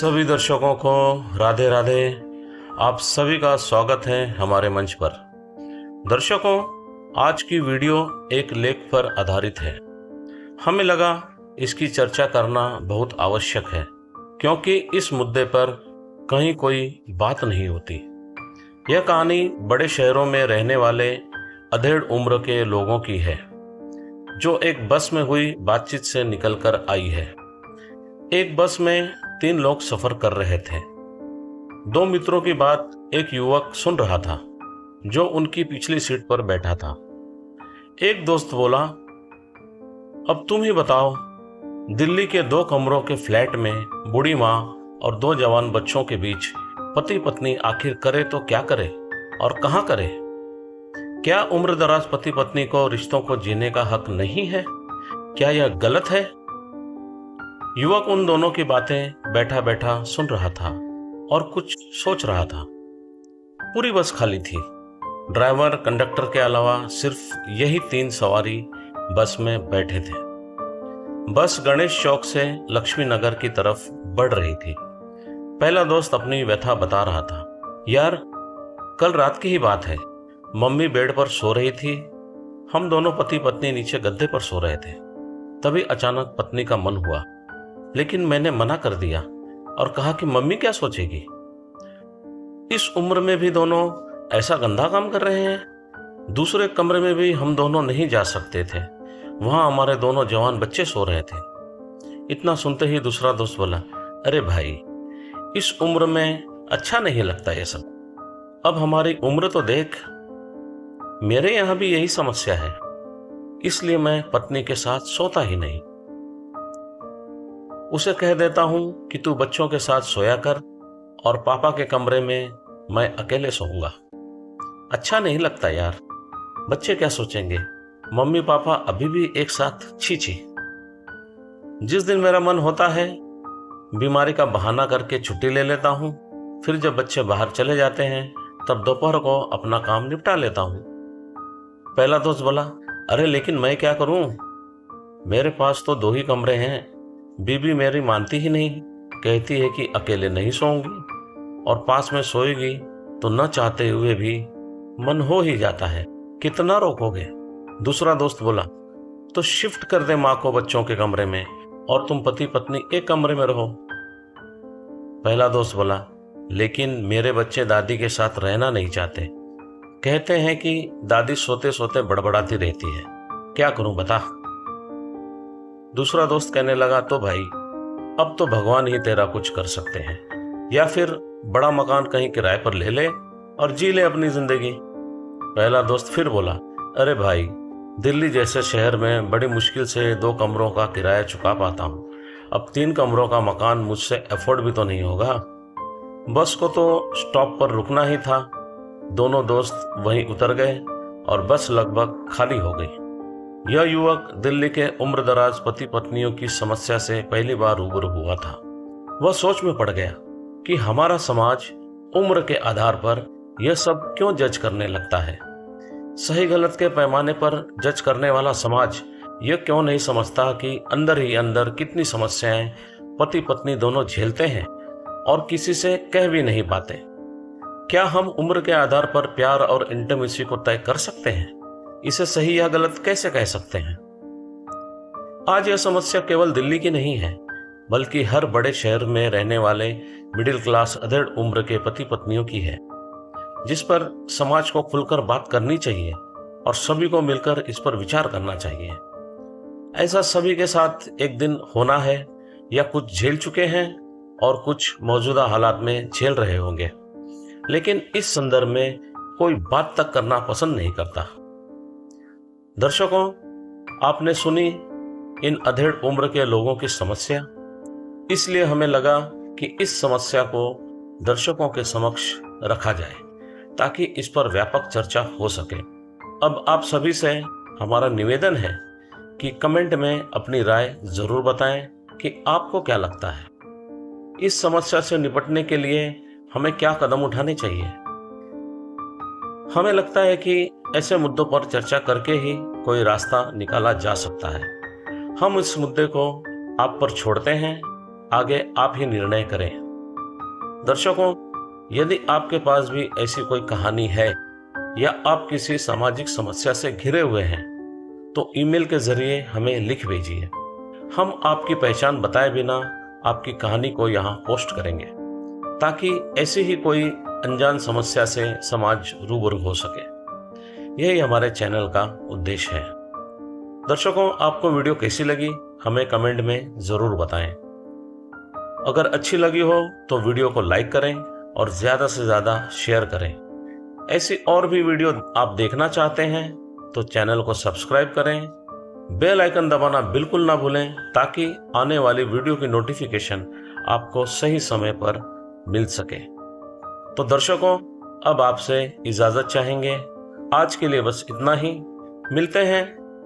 सभी दर्शकों को राधे राधे। आप सभी का स्वागत है हमारे मंच पर। दर्शकों, आज की वीडियो एक लेख पर आधारित है। हमें लगा इसकी चर्चा करना बहुत आवश्यक है, क्योंकि इस मुद्दे पर कहीं कोई बात नहीं होती। यह कहानी बड़े शहरों में रहने वाले अधेड़ उम्र के लोगों की है, जो एक बस में हुई बातचीत से निकलकर आई है। एक बस में 3 लोग सफर कर रहे थे। 2 मित्रों की बात एक युवक सुन रहा था, जो उनकी पिछली सीट पर बैठा था। एक दोस्त बोला, अब तुम ही बताओ, दिल्ली के 2 कमरों के फ्लैट में बूढ़ी माँ और 2 जवान बच्चों के बीच पति पत्नी आखिर करे तो क्या करे और कहाँ करे? क्या उम्र दराज पति पत्नी को रिश्तों को जीने का हक नहीं है? क्या यह गलत है? युवक उन दोनों की बातें बैठा बैठा सुन रहा था और कुछ सोच रहा था। पूरी बस खाली थी। ड्राइवर, कंडक्टर के अलावा सिर्फ यही 3 सवारी बस में बैठे थे। बस गणेश चौक से लक्ष्मी नगर की तरफ बढ़ रही थी। पहला दोस्त अपनी व्यथा बता रहा था। यार, कल रात की ही बात है। मम्मी बेड पर सो रही थी। हम दोनों पति पत्नी नीचे गद्दे पर सो रहे थे। तभी अचानक पत्नी का मन हुआ, लेकिन मैंने मना कर दिया और कहा कि मम्मी क्या सोचेगी? इस उम्र में भी दोनों ऐसा गंदा काम कर रहे हैं। दूसरे कमरे में भी हम दोनों नहीं जा सकते थे। वहां हमारे दोनों जवान बच्चे सो रहे थे। इतना सुनते ही दूसरा दोस्त बोला, अरे भाई, इस उम्र में अच्छा नहीं लगता ये सब। अब हमारी उम्र तो देख। मेरे यहां भी यही समस्या है, इसलिए मैं पत्नी के साथ सोता ही नहीं। उसे कह देता हूं कि तू बच्चों के साथ सोया कर और पापा के कमरे में मैं अकेले सोऊंगा। अच्छा नहीं लगता यार। बच्चे क्या सोचेंगे? मम्मी पापा अभी भी एक साथ, छी छी। जिस दिन मेरा मन होता है, बीमारी का बहाना करके छुट्टी ले लेता हूं। फिर जब बच्चे बाहर चले जाते हैं, तब दोपहर को अपना काम निपटा लेता हूं। पहला दोस्त बोला, अरे लेकिन मैं क्या करूं? मेरे पास तो 2 ही कमरे हैं। बीबी मेरी मानती ही नहीं, कहती है कि अकेले नहीं सोऊंगी और पास में सोएगी तो न चाहते हुए भी मन हो ही जाता है। कितना रोकोगे? दूसरा दोस्त बोला, तो शिफ्ट कर दे माँ को बच्चों के कमरे में और तुम पति पत्नी एक कमरे में रहो। पहला दोस्त बोला, लेकिन मेरे बच्चे दादी के साथ रहना नहीं चाहते। कहते हैं कि दादी सोते सोते बड़बड़ाती रहती है। क्या करूं बता? दूसरा दोस्त कहने लगा, तो भाई, अब तो भगवान ही तेरा कुछ कर सकते हैं, या फिर बड़ा मकान कहीं किराए पर ले ले और जी ले अपनी जिंदगी। पहला दोस्त फिर बोला, अरे भाई, दिल्ली जैसे शहर में बड़ी मुश्किल से 2 कमरों का किराया चुका पाता हूँ। अब 3 कमरों का मकान मुझसे अफोर्ड भी तो नहीं होगा। बस को तो स्टॉप पर रुकना ही था। दोनों दोस्त वहीं उतर गए और बस लगभग खाली हो गई। यह युवक दिल्ली के उम्रदराज पति पत्नियों की समस्या से पहली बार रूबरू हुआ था। वह सोच में पड़ गया कि हमारा समाज उम्र के आधार पर यह सब क्यों जज करने लगता है। सही गलत के पैमाने पर जज करने वाला समाज यह क्यों नहीं समझता कि अंदर ही अंदर कितनी समस्याएं पति पत्नी दोनों झेलते हैं और किसी से कह भी नहीं पाते। क्या हम उम्र के आधार पर प्यार और इंटीमेसी को तय कर सकते हैं? इसे सही या गलत कैसे कह सकते हैं? आज यह समस्या केवल दिल्ली की नहीं है, बल्कि हर बड़े शहर में रहने वाले मिडिल क्लास अधेड़ उम्र के पति पत्नियों की है, जिस पर समाज को खुलकर बात करनी चाहिए और सभी को मिलकर इस पर विचार करना चाहिए। ऐसा सभी के साथ एक दिन होना है, या कुछ झेल चुके हैं और कुछ मौजूदा हालात में झेल रहे होंगे, लेकिन इस संदर्भ में कोई बात तक करना पसंद नहीं करता। दर्शकों, आपने सुनी इन अधेड़ उम्र के लोगों की समस्या, इसलिए हमें लगा कि इस समस्या को दर्शकों के समक्ष रखा जाए, ताकि इस पर व्यापक चर्चा हो सके। अब आप सभी से हमारा निवेदन है कि कमेंट में अपनी राय जरूर बताएं कि आपको क्या लगता है। इस समस्या से निपटने के लिए हमें क्या कदम उठाने चाहिए। हमें लगता है कि ऐसे मुद्दों पर चर्चा करके ही कोई रास्ता निकाला जा सकता है। हम इस मुद्दे को आप पर छोड़ते हैं, आगे आप ही निर्णय करें। दर्शकों, यदि आपके पास भी ऐसी कोई कहानी है या आप किसी सामाजिक समस्या से घिरे हुए हैं तो ईमेल के जरिए हमें लिख भेजिए। हम आपकी पहचान बताए बिना आपकी कहानी को यहाँ पोस्ट करेंगे ताकि ऐसी ही कोई अनजान समस्या से समाज रूबरू हो सके। यही हमारे चैनल का उद्देश्य है। दर्शकों, आपको वीडियो कैसी लगी हमें कमेंट में ज़रूर बताएं। अगर अच्छी लगी हो तो वीडियो को लाइक करें और ज़्यादा से ज़्यादा शेयर करें। ऐसी और भी वीडियो आप देखना चाहते हैं तो चैनल को सब्सक्राइब करें, बेल आइकन दबाना बिल्कुल ना भूलें ताकि आने वाली वीडियो की नोटिफिकेशन आपको सही समय पर मिल सके। तो दर्शकों, अब आपसे इजाज़त चाहेंगे। आज के लिए बस इतना ही। मिलते हैं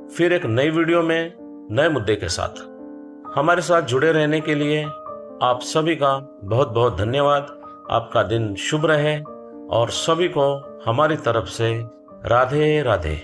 फिर एक नई वीडियो में नए मुद्दे के साथ। हमारे साथ जुड़े रहने के लिए आप सभी का बहुत बहुत धन्यवाद। आपका दिन शुभ रहे और सभी को हमारी तरफ से राधे राधे।